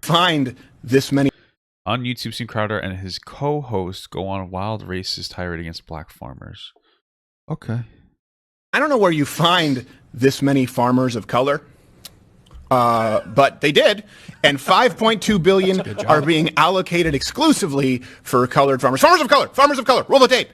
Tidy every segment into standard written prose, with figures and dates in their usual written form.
find this many on YouTube, seen Crowder and his co-host go on a wild racist tirade against black farmers. Okay. I don't know where you find this many farmers of color, but they did, and $5.2 billion are being allocated exclusively for colored farmers. Farmers of color, farmers of color. Roll the tape.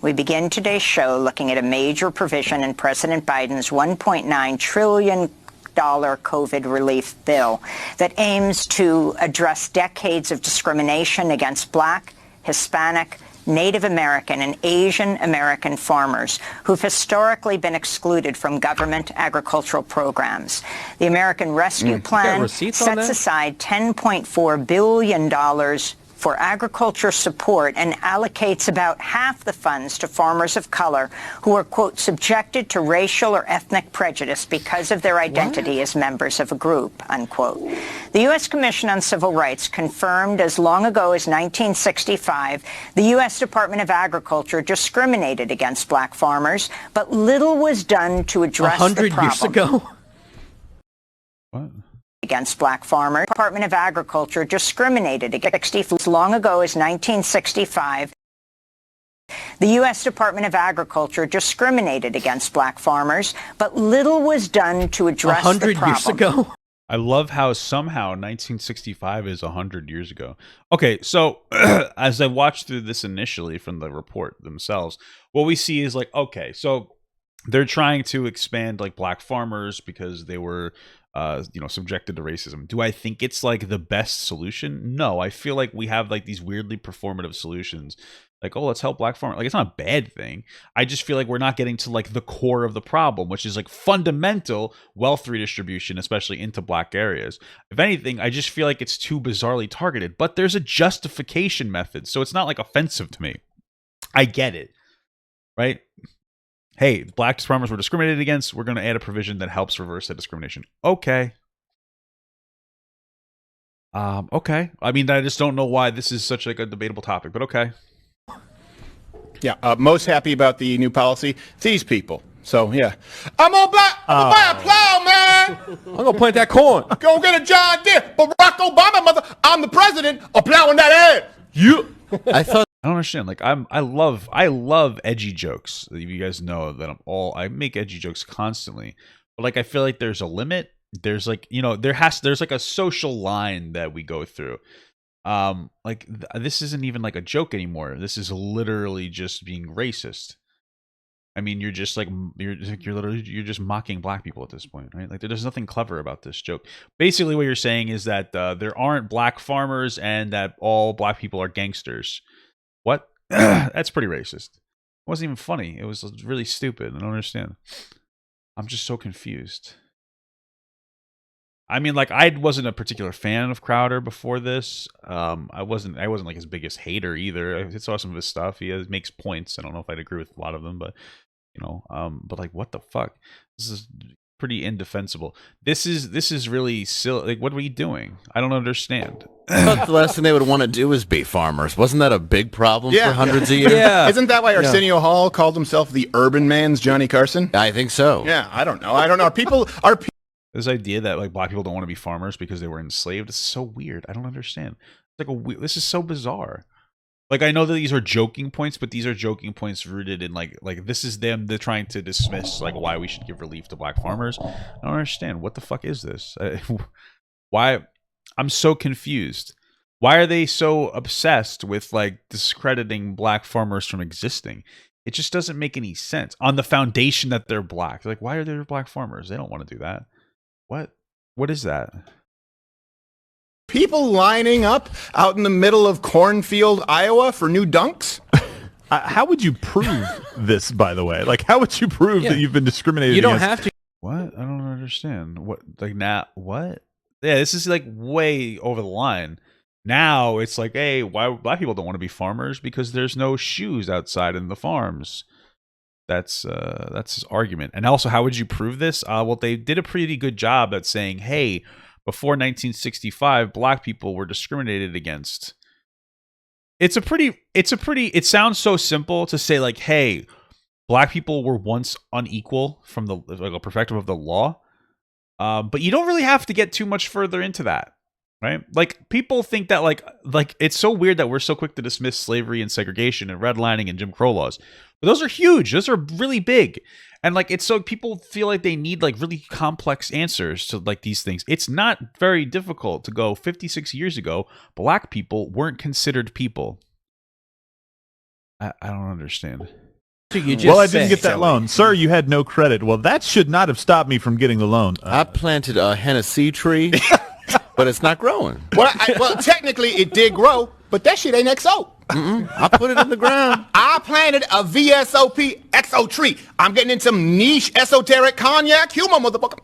We begin today's show looking at a major provision in President Biden's $1.9 trillion COVID relief bill that aims to address decades of discrimination against Black, Hispanic, Native American, and Asian American farmers who've historically been excluded from government agricultural programs. The American Rescue Plan sets aside $10.4 billion for agriculture support and allocates about half the funds to farmers of color who are, quote, subjected to racial or ethnic prejudice because of their identity as members of a group, unquote. The U.S. Commission on Civil Rights confirmed as long ago as 1965 the U.S. Department of Agriculture discriminated against black farmers, but little was done to address the problem. 100 years ago? What? Against black farmers. Department of Agriculture discriminated against as long ago as 1965. The U.S. Department of Agriculture discriminated against black farmers, but little was done to address the problem. 100 years ago? I love how somehow 1965 is 100 years ago. Okay, so as I watched through this initially from the report themselves, what we see is like, okay, so they're trying to expand like black farmers because they were subjected to racism. Do I think it's like the best solution? No, I feel like we have like these weirdly performative solutions. Like, oh, let's help black farmers. Like, it's not a bad thing. I just feel like we're not getting to like the core of the problem, which is like fundamental wealth redistribution, especially into black areas. If anything, I just feel like it's too bizarrely targeted, but there's a justification method. So it's not like offensive to me. I get it, right? Hey, black farmers were discriminated against. We're going to add a provision that helps reverse that discrimination. Okay. Okay. I mean, I just don't know why this is such like a debatable topic, but okay. Yeah, most happy about the new policy. These people. So, yeah. I'm gonna buy a plow, man. I'm going to plant that corn. Go get a John Deere. Barack Obama, mother. I'm the president of plowing that ass. You. I don't understand. Like I love edgy jokes. You guys know that I make edgy jokes constantly. But like I feel like there's a limit. There's like, there's like a social line that we go through. This isn't even like a joke anymore. This is literally just being racist. I mean, you're just mocking black people at this point, right? Like there's nothing clever about this joke. Basically what you're saying is that there aren't black farmers and that all black people are gangsters. What? That's pretty racist. It wasn't even funny. It was really stupid. I don't understand. I'm just so confused. I mean, like, I wasn't a particular fan of Crowder before this. I wasn't like his biggest hater either. I saw some of his stuff. He makes points. I don't know if I'd agree with a lot of them, but but like, what the fuck? This is pretty indefensible. This is really silly. Like, what are we doing? I don't understand. I thought the last thing they would want to do is be farmers. Wasn't that a big problem for hundreds of years? Yeah. Isn't that why Arsenio Hall called himself the urban man's Johnny Carson? I think so. Yeah, I don't know. This idea that like black people don't want to be farmers because they were enslaved is so weird. I don't understand. It's like this is so bizarre. Like, I know that these are joking points, but these are joking points rooted in like this is they're trying to dismiss like why we should give relief to black farmers. I don't understand. What the fuck is this? Why? I'm so confused. Why are they so obsessed with like discrediting black farmers from existing? It just doesn't make any sense on the foundation that they're black. Like, why are there black farmers? They don't want to do that. What is that? People lining up out in the middle of cornfield, Iowa for new dunks? How would you prove this, by the way? Like, how would you prove that you've been discriminated against? You don't have to. What? I don't understand. What? Like, now, what? Yeah, this is like way over the line. Now it's like, hey, why black people don't want to be farmers? Because there's no shoes outside in the farms. That's his argument. And also, how would you prove this? Well, they did a pretty good job at saying, hey, before 1965, black people were discriminated against. It sounds so simple to say like, hey, black people were once unequal from the like a perspective of the law. But you don't really have to get too much further into that. right? Like people think that like it's so weird that we're so quick to dismiss slavery and segregation and redlining and Jim Crow laws. But those are huge. Those are really big. And like it's so people feel like they need like really complex answers to like these things. It's not very difficult to go 56 years ago, black people weren't considered people. I don't understand. Well, I didn't get that loan. Sir, you had no credit. Well, that should not have stopped me from getting the loan. I planted a Hennessy tree, but it's not growing. Well, technically it did grow, but that shit ain't XO. I put it in the ground. I planted a VSOP XO tree. I'm getting in some niche esoteric cognac humor, motherfucker.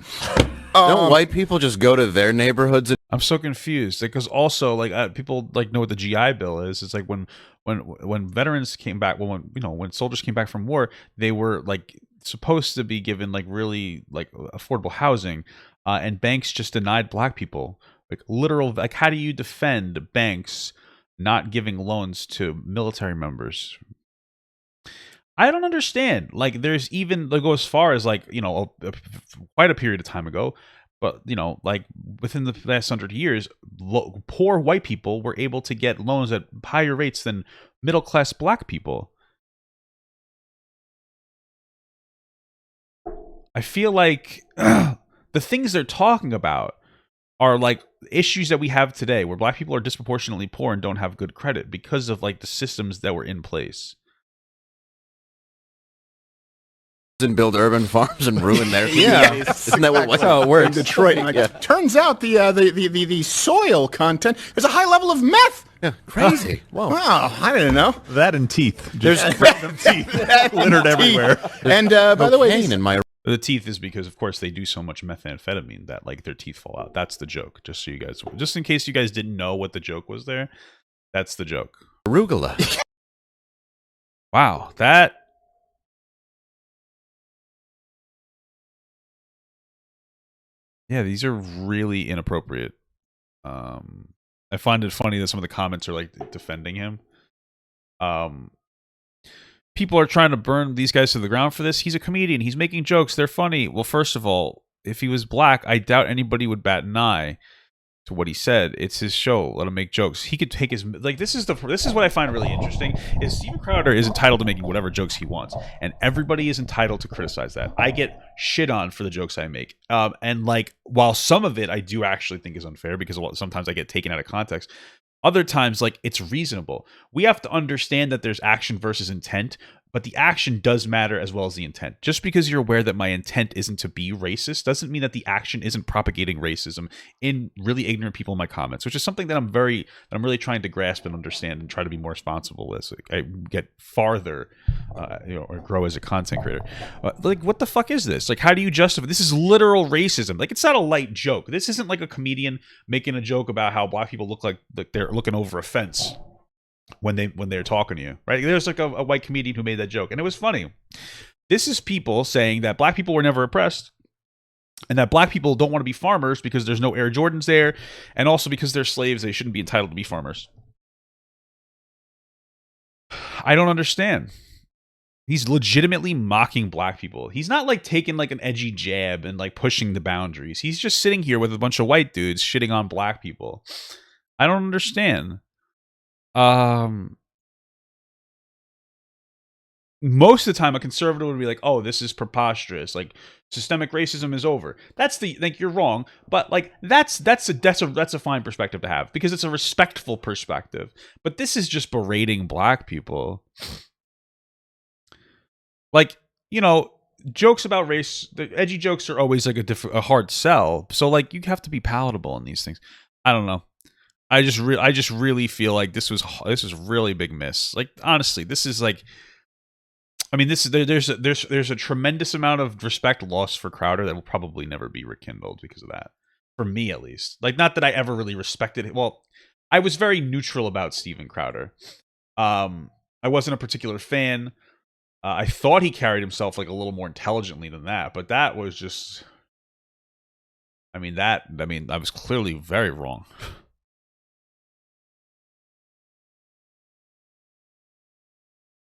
Don't white people just go to their neighborhoods? I'm so confused because also like people like know what the GI Bill is. It's like when veterans came back, when soldiers came back from war, they were like supposed to be given like really like affordable housing, and banks just denied black people like literal. Like, how do you defend banks not giving loans to military members? I don't understand. Like, there's even like go as far as like quite a period of time ago, but like within the last 100 years, poor white people were able to get loans at higher rates than middle class black people. I feel like the things they're talking about are like issues that we have today, where black people are disproportionately poor and don't have good credit because of like the systems that were in place. And build urban farms and ruin their Isn't that That's how it works? In Detroit. Turns out the soil content, there's a high level of meth. Yeah, crazy. Whoa. Wow, I didn't know. That and teeth. Just random teeth littered everywhere. And by the way, the teeth is because, of course, they do so much methamphetamine that like their teeth fall out. That's the joke. Just in case you guys didn't know what the joke was there, that's the joke. Arugula. Wow, that. Yeah, these are really inappropriate. I find it funny that some of the comments are like defending him. People are trying to burn these guys to the ground for this. He's a comedian. He's making jokes. They're funny. Well, first of all, if he was black, I doubt anybody would bat an eye to what he said. It's his show. Let him make jokes. He could take his this is what I find really interesting is Steven Crowder is entitled to making whatever jokes he wants, and everybody is entitled to criticize that. I get shit on for the jokes I make, and like while some of it I do actually think is unfair because sometimes I get taken out of context. Other times, like, it's reasonable. We have to understand that there's action versus intent, but the action does matter as well as the intent. Just because you're aware that my intent isn't to be racist doesn't mean that the action isn't propagating racism in really ignorant people in my comments, which is something that I'm really trying to grasp and understand and try to be more responsible as I get farther, or grow as a content creator. Like, what the fuck is this? Like, how do you justify this? Is literal racism. Like, it's not a light joke. This isn't like a comedian making a joke about how black people look like they're looking over a fence when they're talking to you, right? There's like a white comedian who made that joke, and it was funny. This is people saying that black people were never oppressed, and that black people don't want to be farmers because there's no Air Jordans there, and also because they're slaves, they shouldn't be entitled to be farmers. I don't understand. He's legitimately mocking black people. He's not like taking like an edgy jab and like pushing the boundaries. He's just sitting here with a bunch of white dudes shitting on black people. I don't understand. Most of the time a conservative would be like, oh, this is preposterous, like systemic racism is over. That's you're wrong, but like that's a fine perspective to have because it's a respectful perspective. But this is just berating black people. Like, jokes about race, the edgy jokes are always like a hard sell. So like you have to be palatable in these things. I don't know. I just really feel like this was really big miss. Like, honestly, this is like, I mean, there's a tremendous amount of respect lost for Crowder that will probably never be rekindled because of that. For me, at least. Like, not that I ever really respected it. Well, I was very neutral about Steven Crowder. I wasn't a particular fan. I thought he carried himself like a little more intelligently than that, but that was just. I was clearly very wrong.